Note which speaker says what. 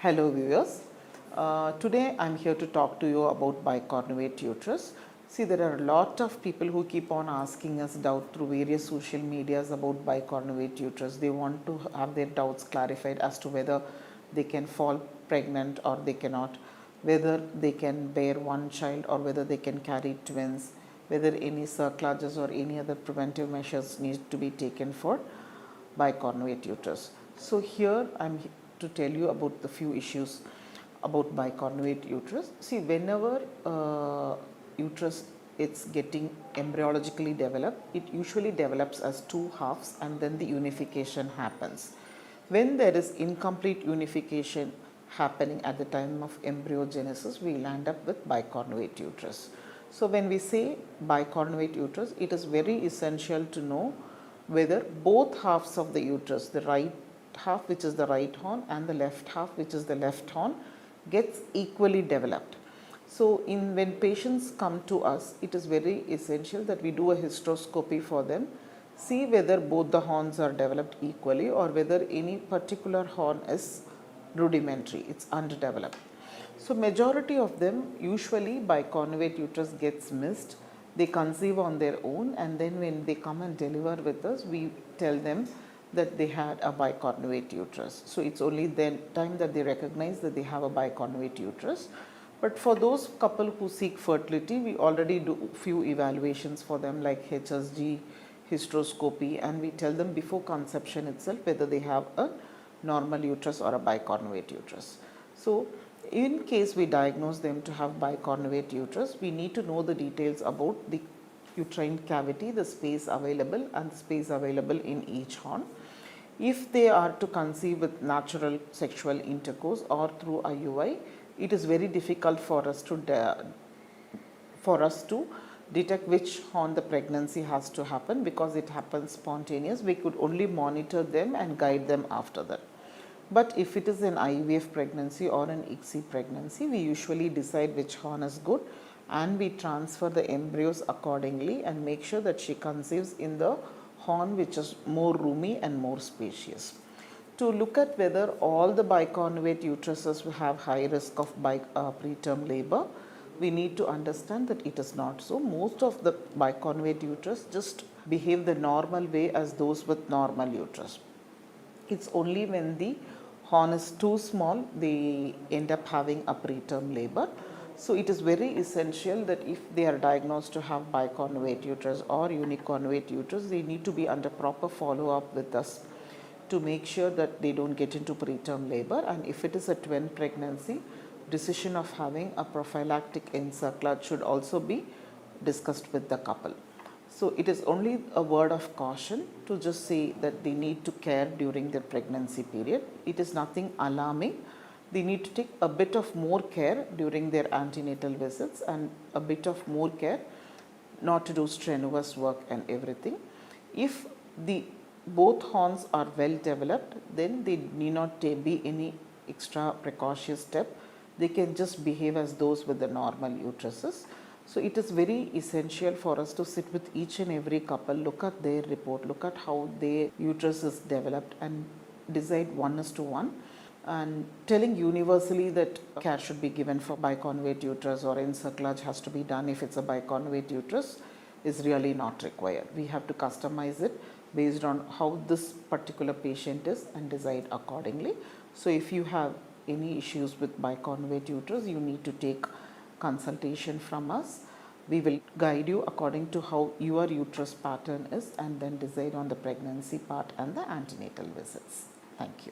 Speaker 1: Hello viewers. Today I'm here to talk to you about bicornuate uterus. See, there are a lot of people who keep on asking us doubt through various social medias about bicornuate uterus. They want to have their doubts clarified as to whether they can fall pregnant or they cannot, whether they can bear one child or whether they can carry twins, whether any cerclages or any other preventive measures need to be taken for bicornuate uterus. So here I'm to tell you about the few issues about bicornuate uterus. See, whenever uterus it's getting embryologically developed, it usually develops as two halves and then the unification happens. When there is incomplete unification happening at the time of embryogenesis, we will end up with bicornuate uterus. So when we say bicornuate uterus, it is very essential to know whether both halves of the uterus, the right half which is the right horn and the left half which is the left horn, gets equally developed. So when patients come to us, it is very essential that we do a hysteroscopy for them, see whether both the horns are developed equally or whether any particular horn is rudimentary, it's underdeveloped. So majority of them, usually bicornuate uterus gets missed. They conceive on their own, and then when they come and deliver with us, we tell them that they had a bicornuate uterus. So it's only then time that they recognize that they have a bicornuate uterus. But for those couple who seek fertility, we already do few evaluations for them like HSG, hysteroscopy, and we tell them before conception itself whether they have a normal uterus or a bicornuate uterus. So in case we diagnose them to have bicornuate uterus, we need to know the details about the uterine cavity, the space available and the space available in each horn. If they are to conceive with natural sexual intercourse or through IUI, it is very difficult for us to detect which horn the pregnancy has to happen because it happens spontaneous. We could only monitor them and guide them after that. But if it is an IVF pregnancy or an ICSI pregnancy, we usually decide which horn is good and we transfer the embryos accordingly and make sure that she conceives in the horn which is more roomy and more spacious. To look at whether all the bicornuate uteruses will have high risk of preterm labor, we need to understand that it is not so. Most of the bicornuate uterus just behave the normal way as those with normal uterus. It's only when the horn is too small, they end up having a preterm labor. So it is very essential that if they are diagnosed to have bicornuate uterus or unicornuate uterus, they need to be under proper follow-up with us to make sure that they don't get into preterm labor. And if it is a twin pregnancy, decision of having a prophylactic encirclage should also be discussed with the couple. So it is only a word of caution to just say that they need to care during their pregnancy period. It is nothing alarming. They need to take a bit of more care during their antenatal visits and a bit of more care not to do strenuous work and everything. If both horns are well developed, then they need not be any extra precautious step. They can just behave as those with the normal uteruses. So it is very essential for us to sit with each and every couple, look at their report, look at how their uterus is developed and decide 1:1. And telling universally that care should be given for bicornuate uterus or encirclage has to be done if it's a bicornuate uterus is really not required. We have to customize it based on how this particular patient is and decide accordingly. So if you have any issues with bicornuate uterus, you need to take consultation from us. We will guide you according to how your uterus pattern is and then decide on the pregnancy part and the antenatal visits. Thank you.